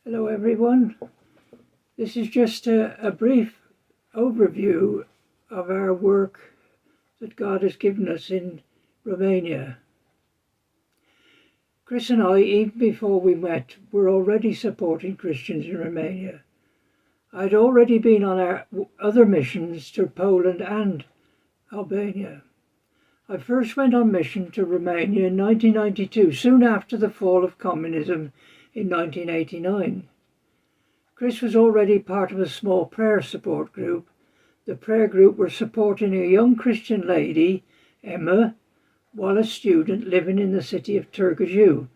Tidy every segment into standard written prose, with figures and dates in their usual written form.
Hello everyone. This is just a brief overview of our work that God has given us in Romania. Chris and I, even before we met, were already supporting Christians in Romania. I'd already been on our other missions to Poland and Albania. I first went on mission to Romania in 1992, soon after the fall of communism in 1989. Chris was already part of a small prayer support group. The prayer group were supporting a young Christian lady, Emma, while a student living in the city of Târgu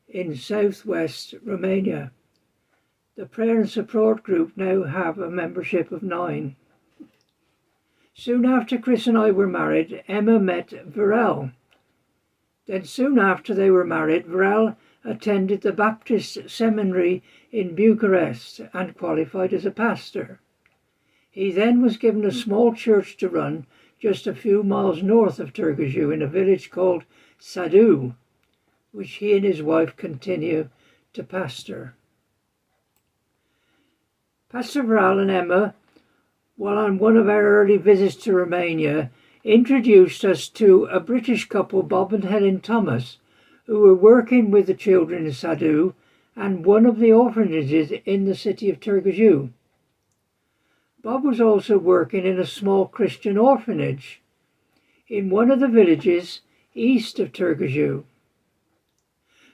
in southwest Romania. The prayer and support group now have a membership of 9. Soon after Chris and I were married, Emma met Viral. Then soon after they were married, Viral attended the Baptist seminary in Bucharest and qualified as a pastor. He then was given a small church to run just a few miles north of Târgu in a village called Sadu, which he and his wife continue to pastor. Pastor Viral and Emma, while on one of our early visits to Romania, introduced us to a British couple, Bob and Helen Thomas, who were working with the children in Sadu and one of the orphanages in the city of Târgu. Bob was also working in a small Christian orphanage in one of the villages east of Târgu.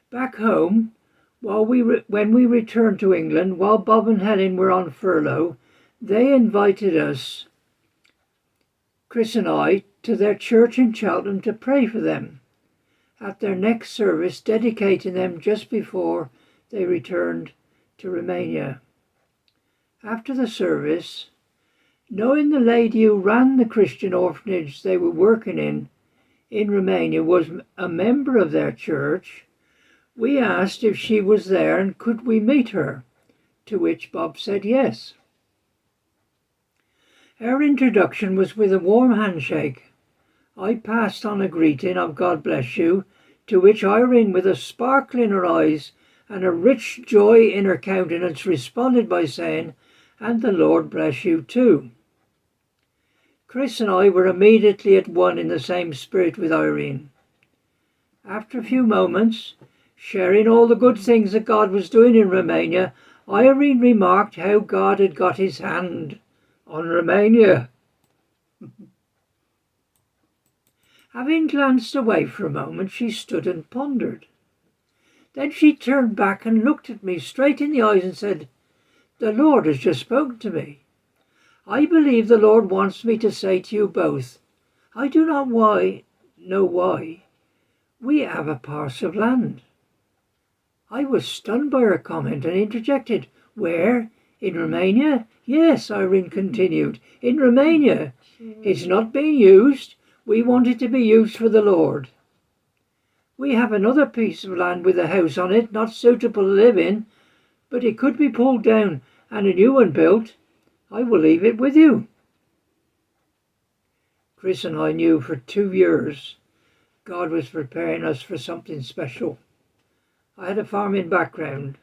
Back home, when we returned to England, while Bob and Helen were on furlough, they invited us, Chris and I, to their church in Cheltenham to pray for them at their next service, dedicating them just before they returned to Romania. After the service, knowing the lady who ran the Christian orphanage they were working in Romania was a member of their church, we asked if she was there and could we meet her, to which Bob said yes. Our introduction was with a warm handshake. I passed on a greeting of God bless you, to which Irene, with a sparkle in her eyes and a rich joy in her countenance, responded by saying, "And the Lord bless you too." Chris and I were immediately at one in the same spirit with Irene. After a few moments, sharing all the good things that God was doing in Romania, Irene remarked how God had got his hand on Romania. Having glanced away for a moment, she stood and pondered. Then she turned back and looked at me straight in the eyes and said, "The Lord has just spoken to me. I believe the Lord wants me to say to you both, I do not know why, we have a parcel of land." I was stunned by her comment and interjected, "Where? In Romania?" "Yes," Irene continued, "in Romania. It's not being used. We want it to be used for the Lord. We have another piece of land with a house on it, not suitable to live in, but it could be pulled down and a new one built. I will leave it with you." Chris and I knew for 2 years God was preparing us for something special. I had a farming background.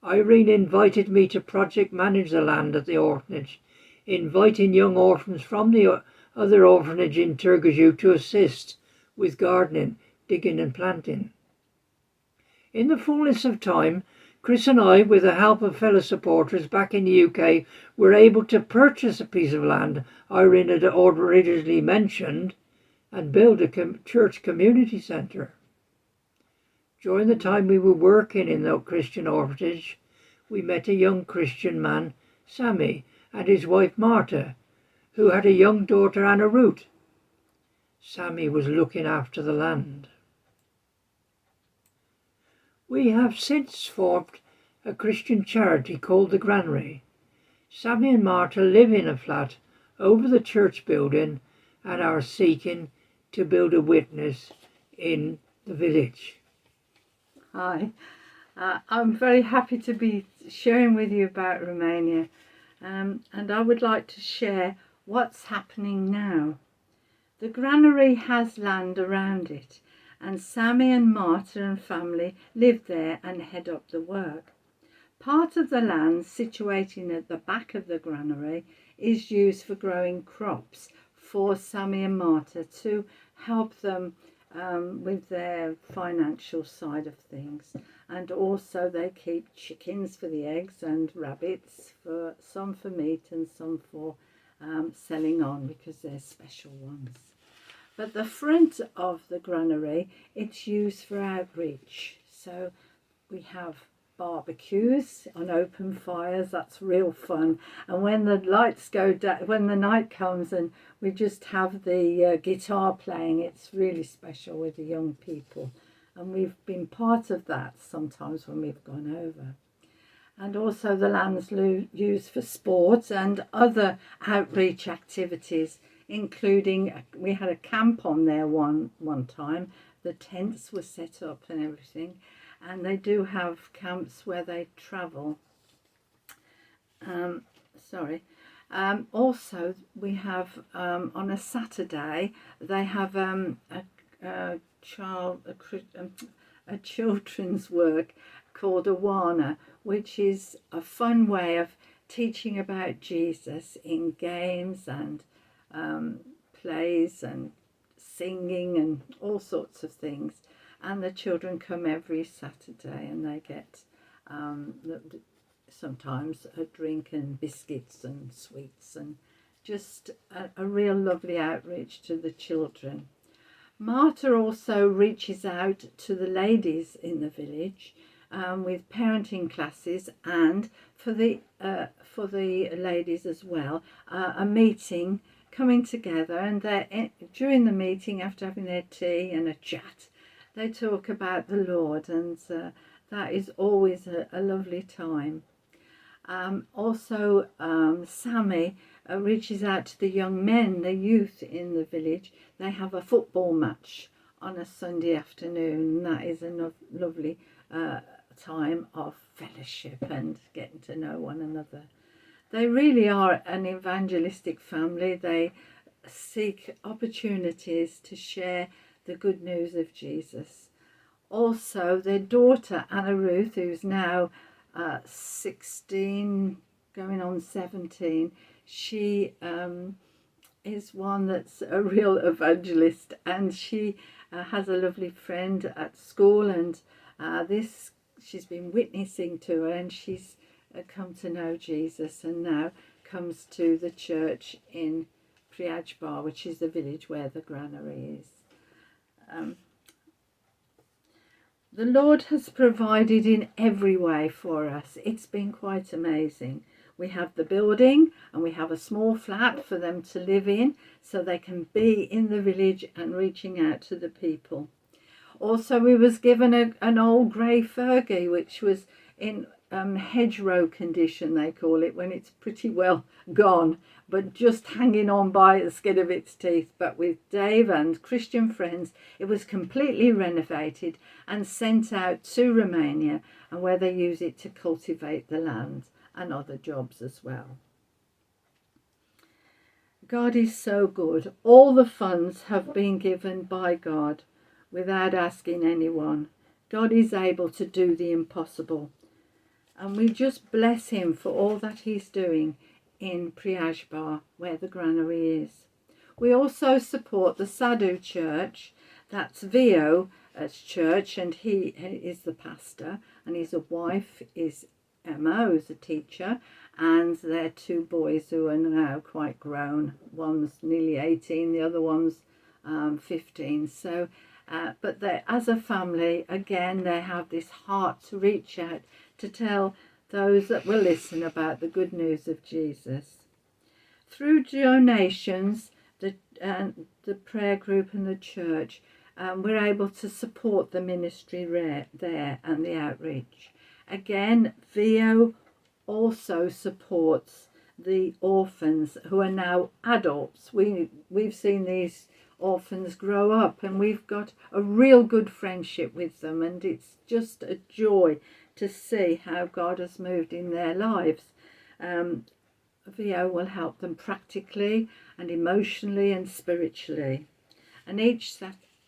Irene invited me to project manage the land at the orphanage, inviting young orphans from the other orphanage in Târgu to assist with gardening, digging and planting. In the fullness of time, Chris and I, with the help of fellow supporters back in the UK, were able to purchase a piece of land Irene had originally mentioned and build a church community centre. During the time we were working in the Christian orphanage, we met a young Christian man, Sammy, and his wife Marta, who had a young daughter, Anna Ruth. Sammy was looking after the land. We have since formed a Christian charity called the Granary. Sammy and Marta live in a flat over the church building and are seeking to build a witness in the village. Hi, I'm very happy to be sharing with you about Romania, and I would like to share what's happening now. The granary has land around it, and Sammy and Marta and family live there and head up the work. Part of the land situated at the back of the granary is used for growing crops for Sammy and Marta to help them with their financial side of things. And also they keep chickens for the eggs and rabbits, for some for meat and some for selling on because they're special ones. But the front of the granary, it's used for outreach. So we have barbecues on open fires. That's real fun. And when the lights go down, when the night comes and we just have the guitar playing, it's really special with the young people. And we've been part of that sometimes when we've gone over. And also the land's used for sport and other outreach activities, including we had a camp on there one time. The tents were set up and everything. And they do have camps where they travel. Also, we have on a Saturday they have a children's work called Awana, which is a fun way of teaching about Jesus in games and plays and singing and all sorts of things. And the children come every Saturday and they get sometimes a drink and biscuits and sweets and just a real lovely outreach to the children. Marta also reaches out to the ladies in the village with parenting classes, and for the ladies as well, a meeting coming together, and during the meeting, after having their tea and a chat, they talk about the Lord, and that is always a lovely time. Also, Sammy reaches out to the young men, the youth in the village. They have a football match on a Sunday afternoon. That is a lovely time of fellowship and getting to know one another. They really are an evangelistic family. They seek opportunities to share the good news of Jesus. Also, their daughter Anna Ruth, who's now 16 going on 17, she is one that's a real evangelist, and she has a lovely friend at school, and she's been witnessing to her, and she's come to know Jesus, and now comes to the church in Priajbar, which is the village where the granary is. The Lord has provided in every way for us. It's been quite amazing. We have the building and we have a small flat for them to live in so they can be in the village and reaching out to the people. Also, we was given an old grey Fergie, which was in hedgerow condition, they call it, when it's pretty well gone, but just hanging on by the skin of its teeth. But with Dave and Christian friends, it was completely renovated and sent out to Romania, and where they use it to cultivate the land and other jobs as well. God is so good. All the funds have been given by God without asking anyone. God is able to do the impossible. And we just bless him for all that he's doing in Priajbar, where the granary is. We also support the Sadhu church. That's Vio's church, and he is the pastor, and his wife is Emma, who's a teacher, and their two boys who are now quite grown. One's nearly 18, the other one's 15. So, but they, as a family, again, they have this heart to reach out to tell those that will listen about the good news of Jesus. Through donations, the prayer group and the church, we're able to support the ministry there and the outreach. Again, Vio also supports the orphans who are now adults. We've seen these orphans grow up, and we've got a real good friendship with them, and it's just a joy to see how God has moved in their lives. Vio will help them practically and emotionally and spiritually, and each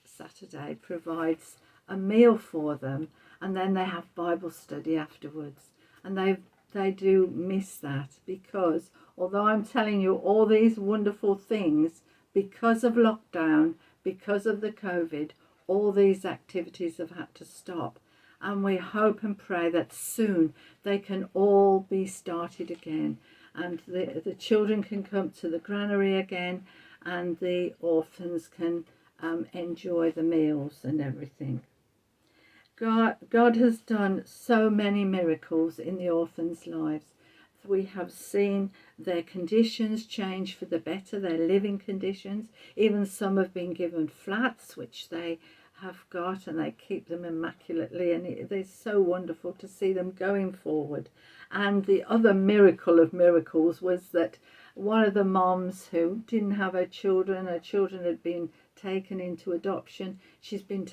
Saturday provides a meal for them, and then they have Bible study afterwards. and they do miss that, because although I'm telling you all these wonderful things, because of lockdown, because of the COVID, all these activities have had to stop. And we hope and pray that soon they can all be started again, and the children can come to the granary again, and the orphans can enjoy the meals and everything. God has done so many miracles in the orphans' lives. We have seen their conditions change for the better, their living conditions. Even some have been given flats, which they have got, and they keep them immaculately, and it's so wonderful to see them going forward. And the other miracle of miracles was that one of the moms who didn't have her children had been taken into adoption. She's been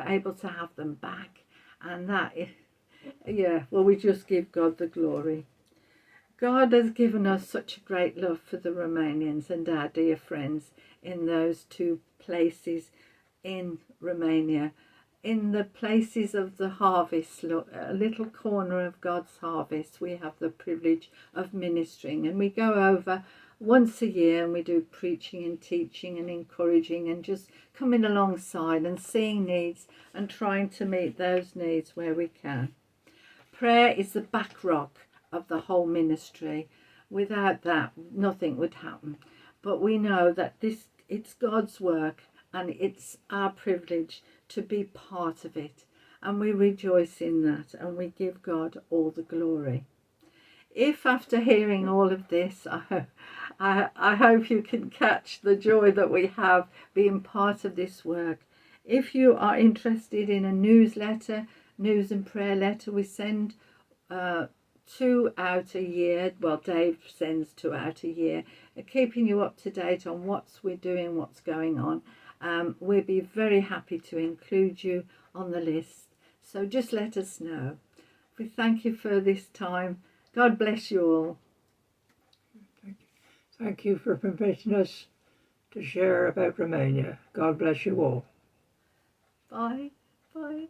able to have them back, and that, yeah, well, we just give God the glory. God has given us such a great love for the Romanians and our dear friends in those two places in Romania, in the places of the harvest, a little corner of God's harvest. We have the privilege of ministering, and we go over once a year, and we do preaching and teaching and encouraging and just coming alongside and seeing needs and trying to meet those needs where we can. Prayer is the backrock of the whole ministry. Without that, nothing would happen. But we know that it's God's work, and it's our privilege to be part of it, and we rejoice in that, and we give God all the glory. If after hearing all of this, I hope you can catch the joy that we have being part of this work. If you are interested in a newsletter, news and prayer letter, we send 2 out a year. Well, Dave sends 2 out a year, keeping you up to date on we're doing, what's going on. We'll be very happy to include you on the list. So just let us know. We thank you for this time. God bless you all. Thank you for permitting us to share about Romania. God bless you all. Bye. Bye.